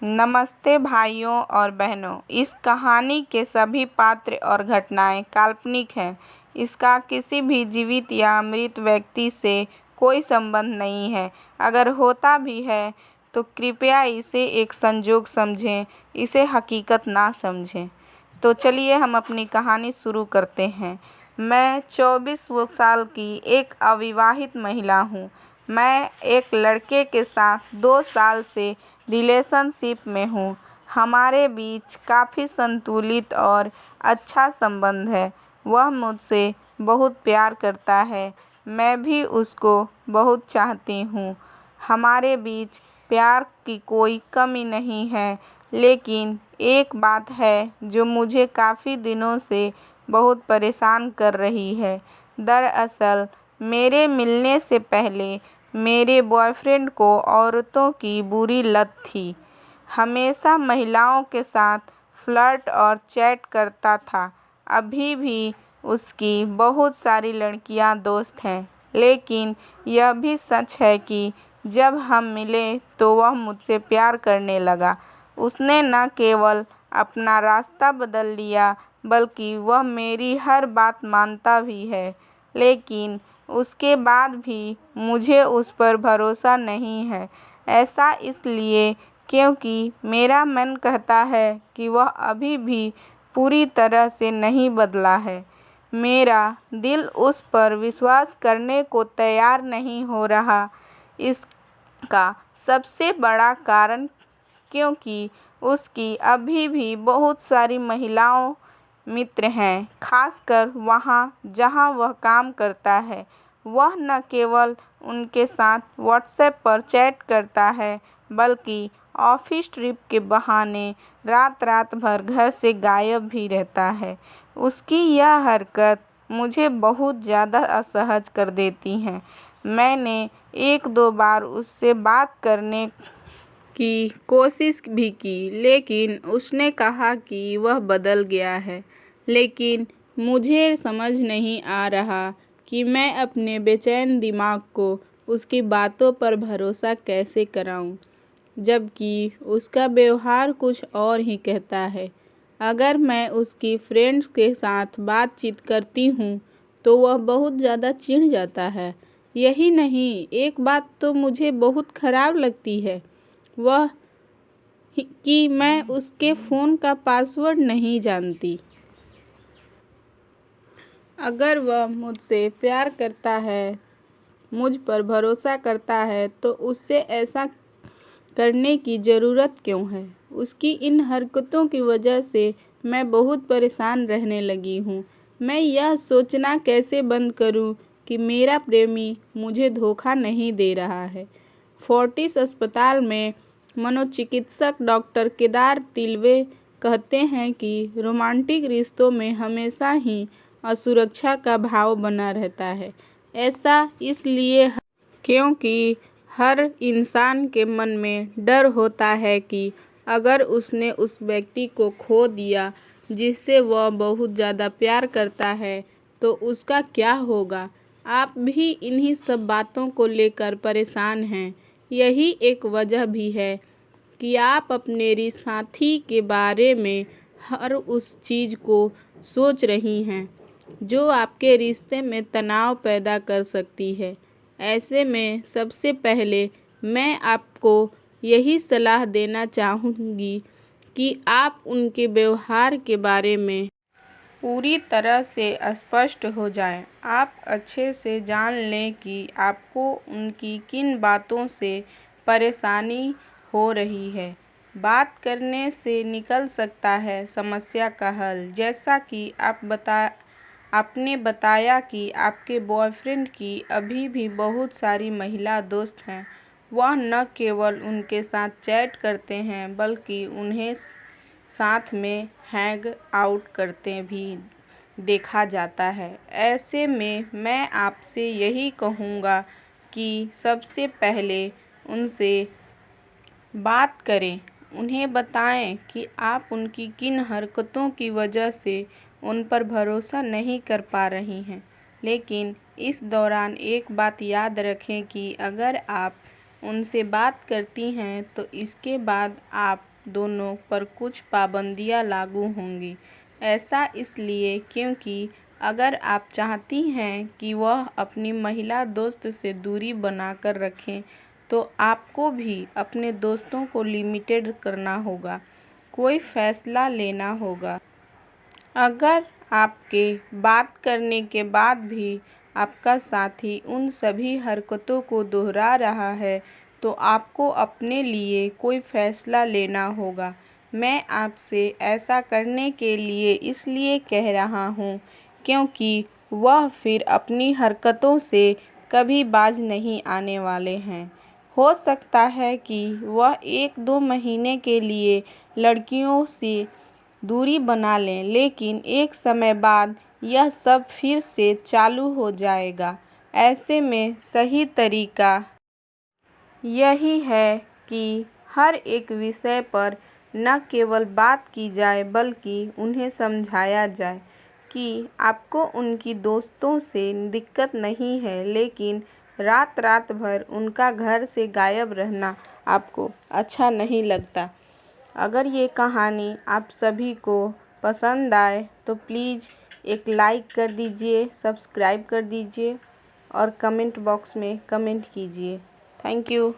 नमस्ते भाइयों और बहनों। इस कहानी के सभी पात्र और घटनाएं काल्पनिक हैं। इसका किसी भी जीवित या मृत व्यक्ति से कोई संबंध नहीं है। अगर होता भी है तो कृपया इसे एक संजोग समझें, इसे हकीकत ना समझें। तो चलिए हम अपनी कहानी शुरू करते हैं। मैं 24 साल की एक अविवाहित महिला हूँ। मैं एक लड़के के साथ 2 साल से रिलेशनशिप में हूँ। हमारे बीच काफ़ी संतुलित और अच्छा संबंध है। वह मुझसे बहुत प्यार करता है, मैं भी उसको बहुत चाहती हूँ। हमारे बीच प्यार की कोई कमी नहीं है, लेकिन एक बात है जो मुझे काफ़ी दिनों से बहुत परेशान कर रही है। दरअसल मेरे मिलने से पहले मेरे बॉयफ्रेंड को औरतों की बुरी लत थी। हमेशा महिलाओं के साथ फ्लर्ट और चैट करता था। अभी भी उसकी बहुत सारी लड़कियां दोस्त हैं, लेकिन यह भी सच है कि जब हम मिले तो वह मुझसे प्यार करने लगा। उसने न केवल अपना रास्ता बदल लिया, बल्कि वह मेरी हर बात मानता भी है। लेकिन उसके बाद भी मुझे उस पर भरोसा नहीं है। ऐसा इसलिए क्योंकि मेरा मन कहता है कि वह अभी भी पूरी तरह से नहीं बदला है। मेरा दिल उस पर विश्वास करने को तैयार नहीं हो रहा। इसका सबसे बड़ा कारण क्योंकि उसकी अभी भी बहुत सारी महिलाओं मित्र हैं, खासकर वहाँ जहाँ वह काम करता है। वह न केवल उनके साथ व्हाट्सएप पर चैट करता है, बल्कि ऑफिस ट्रिप के बहाने रात भर घर से गायब भी रहता है। उसकी यह हरकत मुझे बहुत ज़्यादा असहज कर देती है। मैंने 1-2 बार उससे बात करने की कोशिश भी की, लेकिन उसने कहा कि वह बदल गया है। लेकिन मुझे समझ नहीं आ रहा कि मैं अपने बेचैन दिमाग को उसकी बातों पर भरोसा कैसे कराऊं, जबकि उसका व्यवहार कुछ और ही कहता है। अगर मैं उसकी फ्रेंड्स के साथ बातचीत करती हूँ तो वह बहुत ज़्यादा चिढ़ जाता है। यही नहीं, एक बात तो मुझे बहुत ख़राब लगती है, वह कि मैं उसके फ़ोन का पासवर्ड नहीं जानती। अगर वह मुझसे प्यार करता है, मुझ पर भरोसा करता है, तो उससे ऐसा करने की ज़रूरत क्यों है? उसकी इन हरकतों की वजह से मैं बहुत परेशान रहने लगी हूँ। मैं यह सोचना कैसे बंद करूँ कि मेरा प्रेमी मुझे धोखा नहीं दे रहा है। फोर्टिस अस्पताल में मनोचिकित्सक डॉक्टर केदार तिलवे कहते हैं कि रोमांटिक रिश्तों में हमेशा ही असुरक्षा का भाव बना रहता है। ऐसा इसलिए क्योंकि हर इंसान के मन में डर होता है कि अगर उसने उस व्यक्ति को खो दिया जिससे वह बहुत ज़्यादा प्यार करता है, तो उसका क्या होगा। आप भी इन्हीं सब बातों को लेकर परेशान हैं। यही एक वजह भी है कि आप अपने साथी के बारे में हर उस चीज़ को सोच रही हैं जो आपके रिश्ते में तनाव पैदा कर सकती है। ऐसे में सबसे पहले मैं आपको यही सलाह देना चाहूँगी कि आप उनके व्यवहार के बारे में पूरी तरह से स्पष्ट हो जाएं। आप अच्छे से जान लें कि आपको उनकी किन बातों से परेशानी हो रही है। बात करने से निकल सकता है समस्या का हल। जैसा कि आपने बताया कि आपके बॉयफ्रेंड की अभी भी बहुत सारी महिला दोस्त हैं। वह न केवल उनके साथ चैट करते हैं, बल्कि उन्हें साथ में हैंग आउट करते भी देखा जाता है। ऐसे में मैं आपसे यही कहूँगा कि सबसे पहले उनसे बात करें। उन्हें बताएं कि आप उनकी किन हरकतों की वजह से उन पर भरोसा नहीं कर पा रही हैं। लेकिन इस दौरान एक बात याद रखें कि अगर आप उनसे बात करती हैं तो इसके बाद आप दोनों पर कुछ पाबंदियां लागू होंगी। ऐसा इसलिए क्योंकि अगर आप चाहती हैं कि वह अपनी महिला दोस्त से दूरी बनाकर रखें तो आपको भी अपने दोस्तों को लिमिटेड करना होगा, कोई फैसला लेना होगा। अगर आपके बात करने के बाद भी आपका साथी उन सभी हरकतों को दोहरा रहा है तो आपको अपने लिए कोई फैसला लेना होगा। मैं आपसे ऐसा करने के लिए इसलिए कह रहा हूँ क्योंकि वह फिर अपनी हरकतों से कभी बाज नहीं आने वाले हैं। हो सकता है कि वह 1-2 महीने के लिए लड़कियों से दूरी बना लें, लेकिन एक समय बाद यह सब फिर से चालू हो जाएगा। ऐसे में सही तरीका यही है कि हर एक विषय पर न केवल बात की जाए बल्कि उन्हें समझाया जाए कि आपको उनकी दोस्तों से दिक्कत नहीं है, लेकिन रात रात भर उनका घर से गायब रहना आपको अच्छा नहीं लगता। अगर ये कहानी आप सभी को पसंद आए तो प्लीज़ एक लाइक कर दीजिए, सब्सक्राइब कर दीजिए और कमेंट बॉक्स में कमेंट कीजिए। Thank you.